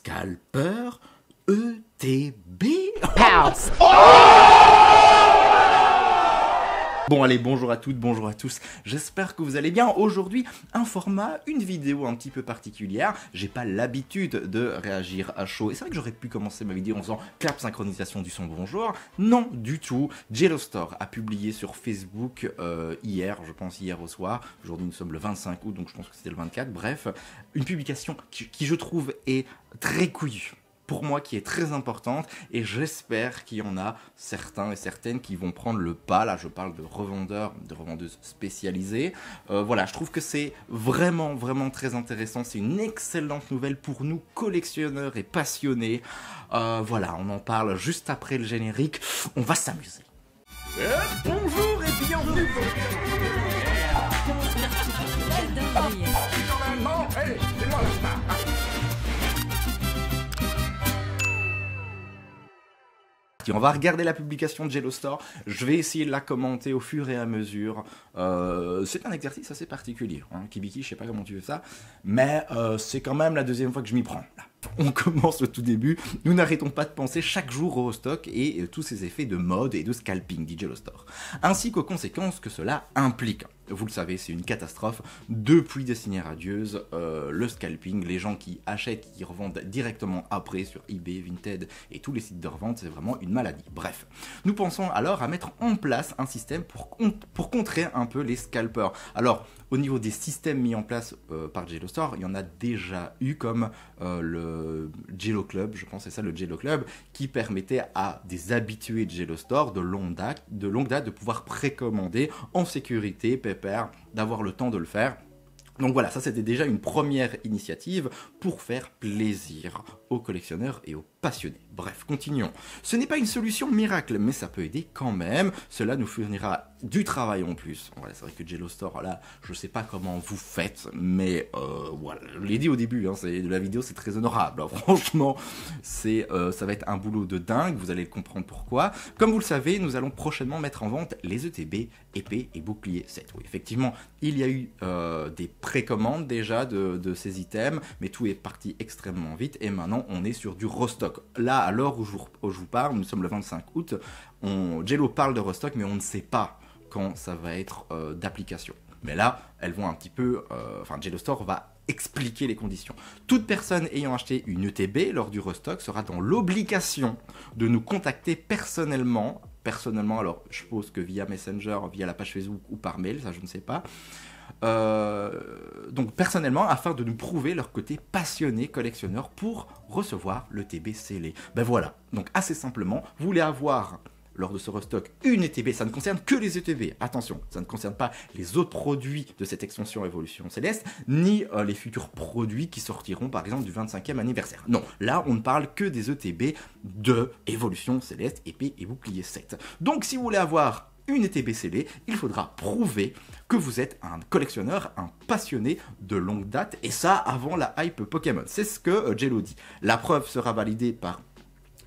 scalper ETB. Pals. Bon allez, bonjour à toutes, bonjour à tous, j'espère que vous allez bien. Aujourd'hui, un format, une vidéo un petit peu particulière. J'ai pas l'habitude de réagir à chaud, et c'est vrai que j'aurais pu commencer ma vidéo en faisant clap synchronisation du son bonjour. Non, du tout. Jelostore a publié sur Facebook hier, je pense hier au soir, aujourd'hui nous sommes le 25 août, donc je pense que c'était le 24, bref, une publication qui je trouve est très couillue. Pour moi, qui est très importante, et j'espère qu'il y en a certains et certaines qui vont prendre le pas. Là, je parle de revendeurs, de revendeuses spécialisées. Voilà, je trouve que c'est vraiment très intéressant. C'est une excellente nouvelle pour nous, collectionneurs et passionnés. Voilà, on en parle juste après le générique. On va s'amuser. Bonjour et bienvenue. On va regarder la publication de Jelostore, je vais essayer de la commenter au fur et à mesure. C'est un exercice assez particulier, hein. Kibiki, je sais pas comment tu fais ça, mais c'est quand même la deuxième fois que je m'y prends. Là. On commence au tout début, nous n'arrêtons pas de penser chaque jour au stock et tous ces effets de mode et de scalping, dit Jelostore, ainsi qu'aux conséquences que cela implique. Vous le savez, c'est une catastrophe. Depuis Destinée Radieuse, le scalping, les gens qui achètent, qui revendent directement après sur eBay, Vinted et tous les sites de revente, c'est vraiment une maladie. Bref, nous pensons alors à mettre en place un système pour contrer un peu les scalpers. Alors, au niveau des systèmes mis en place par Jelostore, il y en a déjà eu comme le Jelo Club, je pense que c'est ça le Jelo Club, qui permettait à des habitués de Jelostore de longue date de pouvoir précommander en sécurité, pépère, d'avoir le temps de le faire. Donc voilà, ça c'était déjà une première initiative pour faire plaisir aux collectionneurs et aux passionnés. Bref, continuons. Ce n'est pas une solution miracle, mais ça peut aider quand même. Cela nous fournira du travail en plus. Voilà, c'est vrai que Jelostore, là, je sais pas comment vous faites, mais voilà, je l'ai dit au début, hein, la vidéo c'est très honorable. Hein, franchement, ça va être un boulot de dingue, vous allez comprendre pourquoi. Comme vous le savez, nous allons prochainement mettre en vente les ETB, épée et bouclier 7. Oui, effectivement, il y a eu des précommandes déjà de ces items, mais tout est parti extrêmement vite et maintenant on est sur du restock. Là, à l'heure où je vous parle, nous sommes le 25 août, Jelo parle de restock, mais on ne sait pas quand ça va être d'application. Mais là, elles vont un petit peu... Jelostore va expliquer les conditions. Toute personne ayant acheté une ETB lors du restock sera dans l'obligation de nous contacter personnellement, alors je suppose que via Messenger, via la page Facebook ou par mail, ça je ne sais pas, donc personnellement, afin de nous prouver leur côté passionné collectionneur pour recevoir le TB scellé. Ben voilà, donc assez simplement, vous voulez avoir lors de ce restock une ETB, ça ne concerne que les ETB, attention, ça ne concerne pas les autres produits de cette extension Évolution Céleste, ni les futurs produits qui sortiront par exemple du 25e anniversaire. Non, là on ne parle que des ETB de Évolution Céleste, épée et bouclier 7. Donc si vous voulez avoir une ETB scellée, il faudra prouver que vous êtes un collectionneur, un passionné de longue date, et ça avant la hype Pokémon. C'est ce que Jelo dit. La preuve sera validée par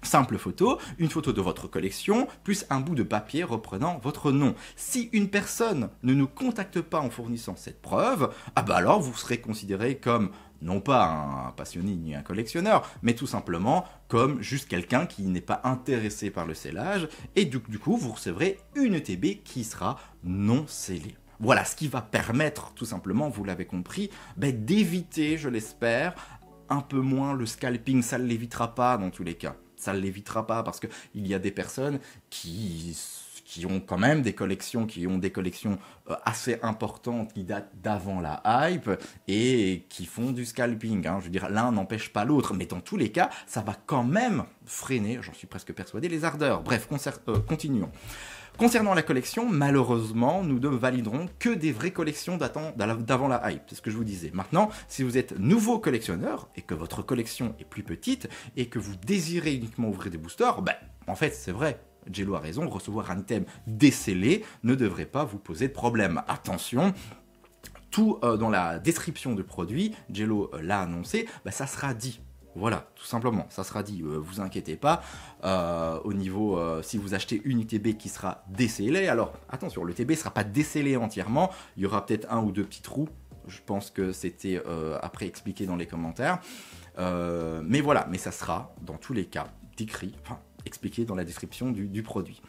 simple photo, une photo de votre collection, plus un bout de papier reprenant votre nom. Si une personne ne nous contacte pas en fournissant cette preuve, alors vous serez considéré comme non pas un passionné ni un collectionneur, mais tout simplement comme juste quelqu'un qui n'est pas intéressé par le scellage, et du coup vous recevrez une ETB qui sera non scellée. Voilà, ce qui va permettre tout simplement, vous l'avez compris, d'éviter, je l'espère, un peu moins le scalping. Ça ne l'évitera pas dans tous les cas. Ça ne l'évitera pas parce qu'il y a des personnes qui ont quand même des collections, assez importantes, qui datent d'avant la hype et qui font du scalping. Hein. Je veux dire, l'un n'empêche pas l'autre, mais dans tous les cas, ça va quand même freiner, j'en suis presque persuadé, les ardeurs. Bref, continuons. Concernant la collection, malheureusement, nous ne validerons que des vraies collections datant d'avant la hype, c'est ce que je vous disais. Maintenant, si vous êtes nouveau collectionneur et que votre collection est plus petite et que vous désirez uniquement ouvrir des boosters, en fait, c'est vrai. Jelo a raison, recevoir un item décellé ne devrait pas vous poser de problème. Attention, tout dans la description du produit, Jelo l'a annoncé, ça sera dit. Voilà, tout simplement, ça sera dit, vous inquiétez pas, au niveau, si vous achetez une ITB qui sera décellée, alors attention, le TB ne sera pas décellé entièrement, il y aura peut-être un ou deux petits trous, je pense que c'était après expliqué dans les commentaires, Mais voilà, mais ça sera dans tous les cas décrit, enfin expliqué dans la description du produit.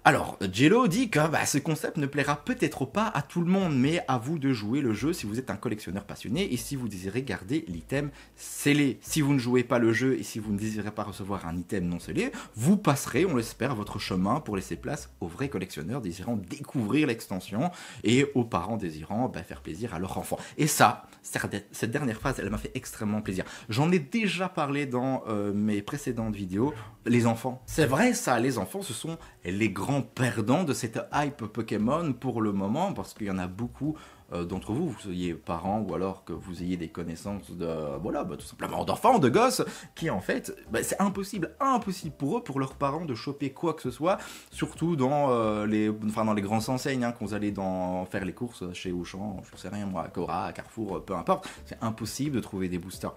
Alors, Jello dit que ce concept ne plaira peut-être pas à tout le monde, mais à vous de jouer le jeu si vous êtes un collectionneur passionné et si vous désirez garder l'item scellé. Si vous ne jouez pas le jeu et si vous ne désirez pas recevoir un item non scellé, vous passerez, on l'espère, votre chemin pour laisser place aux vrais collectionneurs désirant découvrir l'extension et aux parents désirant faire plaisir à leur enfant. Et ça, cette dernière phrase, elle m'a fait extrêmement plaisir. J'en ai déjà parlé dans mes précédentes vidéos. Les enfants, c'est vrai ça, les enfants, ce sont les grands perdants de cette hype Pokémon pour le moment, parce qu'il y en a beaucoup d'entre vous, vous soyez parents ou alors que vous ayez des connaissances de, voilà, tout simplement d'enfants, de gosses, qui en fait, c'est impossible pour eux, pour leurs parents de choper quoi que ce soit, surtout dans les grandes enseignes, quand vous allez faire les courses chez Auchan, je sais rien moi, Cora, Carrefour, peu importe, c'est impossible de trouver des boosters.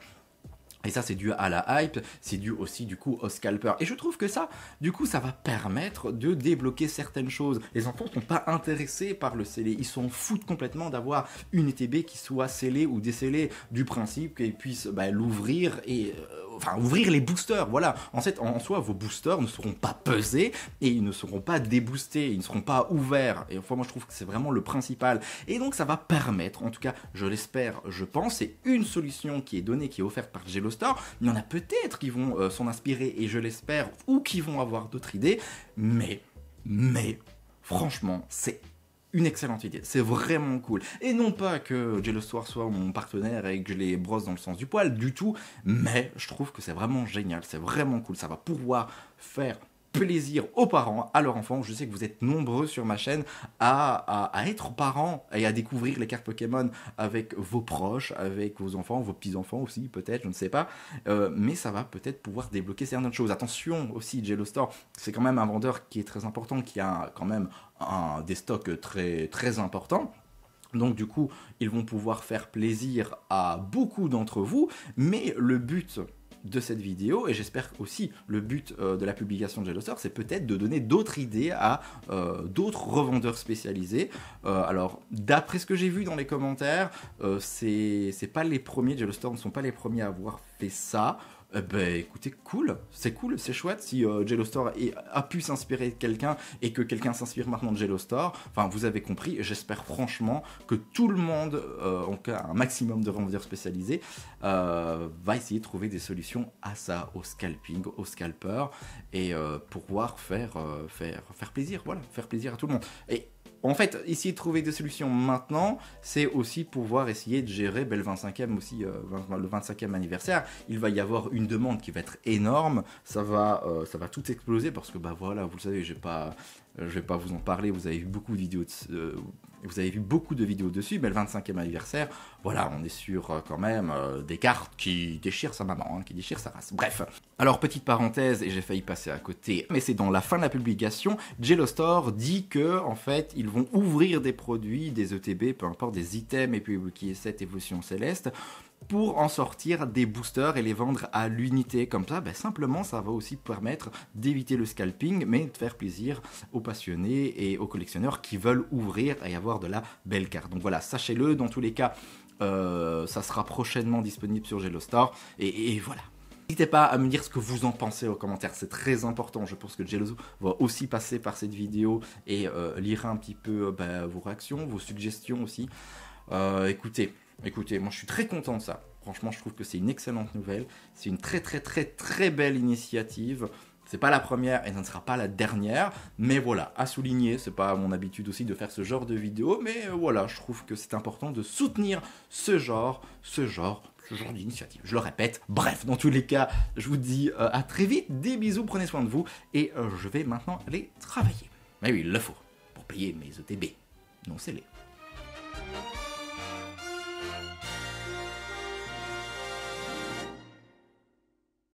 Et ça, c'est dû à la hype, c'est dû aussi, du coup, au scalper. Et je trouve que ça, du coup, ça va permettre de débloquer certaines choses. Les enfants ne sont pas intéressés par le scellé. Ils s'en foutent complètement d'avoir une ETB qui soit scellée ou décellée, du principe qu'ils puissent l'ouvrir et... ouvrir les boosters, voilà. En soi, vos boosters ne seront pas pesés et ils ne seront pas déboostés, ils ne seront pas ouverts. Et moi, je trouve que c'est vraiment le principal. Et donc, ça va permettre, en tout cas, je l'espère, je pense, c'est une solution qui est donnée, qui est offerte par Jello Store. Il y en a peut-être qui vont s'en inspirer, et je l'espère, ou qui vont avoir d'autres idées. Mais, franchement, c'est une excellente idée, c'est vraiment cool. Et non pas que Jello Store soit mon partenaire et que je les brosse dans le sens du poil, du tout, mais je trouve que c'est vraiment génial, c'est vraiment cool, ça va pouvoir faire plaisir aux parents, à leurs enfants. Je sais que vous êtes nombreux sur ma chaîne à être parents et à découvrir les cartes Pokémon avec vos proches, avec vos enfants, vos petits-enfants aussi, peut-être, je ne sais pas. Mais ça va peut-être pouvoir débloquer certaines choses. Attention aussi, Jello Store, c'est quand même un vendeur qui est très important, qui a quand même des stocks très, très importants. Donc du coup, ils vont pouvoir faire plaisir à beaucoup d'entre vous, mais le but de cette vidéo, et j'espère aussi le but de la publication de Jello Store, c'est peut-être de donner d'autres idées à d'autres revendeurs spécialisés. Alors, d'après ce que j'ai vu dans les commentaires, c'est pas les premiers, Jello Store ne sont pas les premiers à avoir fait ça. Écoutez, cool, c'est chouette si Jello Store a pu s'inspirer de quelqu'un et que quelqu'un s'inspire maintenant de Jello Store. Enfin, vous avez compris, j'espère franchement que tout le monde, en tout cas un maximum de revendeurs spécialisés, va essayer de trouver des solutions à ça, au scalping, au scalper, et pouvoir faire plaisir, voilà, faire plaisir à tout le monde. Et en fait, essayer de trouver des solutions maintenant, c'est aussi pouvoir essayer de gérer le 25e aussi, le 25e anniversaire. Il va y avoir une demande qui va être énorme, ça va tout exploser parce que voilà, vous le savez, je vais pas vous en parler, vous avez vu beaucoup de vidéos dessus, mais le 25e anniversaire, voilà, on est sur quand même des cartes qui déchirent sa maman, qui déchirent sa race. Bref. Alors, petite parenthèse, et j'ai failli passer à côté, mais c'est dans la fin de la publication, Jello Store dit que, en fait, ils vont ouvrir des produits, des ETB, peu importe, des items, et puis qui est cette évolution céleste, pour en sortir des boosters et les vendre à l'unité. Comme ça, simplement, ça va aussi permettre d'éviter le scalping, mais de faire plaisir aux passionnés et aux collectionneurs qui veulent ouvrir et avoir de la belle carte. Donc voilà, sachez-le, dans tous les cas, ça sera prochainement disponible sur Jello Store, et voilà. N'hésitez pas à me dire ce que vous en pensez aux commentaires, c'est très important. Je pense que Jello va aussi passer par cette vidéo et lire un petit peu vos réactions, vos suggestions aussi. Écoutez, moi je suis très content de ça. Franchement, je trouve que c'est une excellente nouvelle. C'est une très très très très belle initiative. C'est pas la première et ça ne sera pas la dernière, mais voilà, à souligner, c'est pas mon habitude aussi de faire ce genre de vidéo, mais voilà, je trouve que c'est important de soutenir ce genre d'initiative. Je le répète, bref, dans tous les cas, je vous dis à très vite, des bisous, prenez soin de vous, et je vais maintenant aller travailler. Mais oui, il le faut, pour payer mes ETB, non scellés.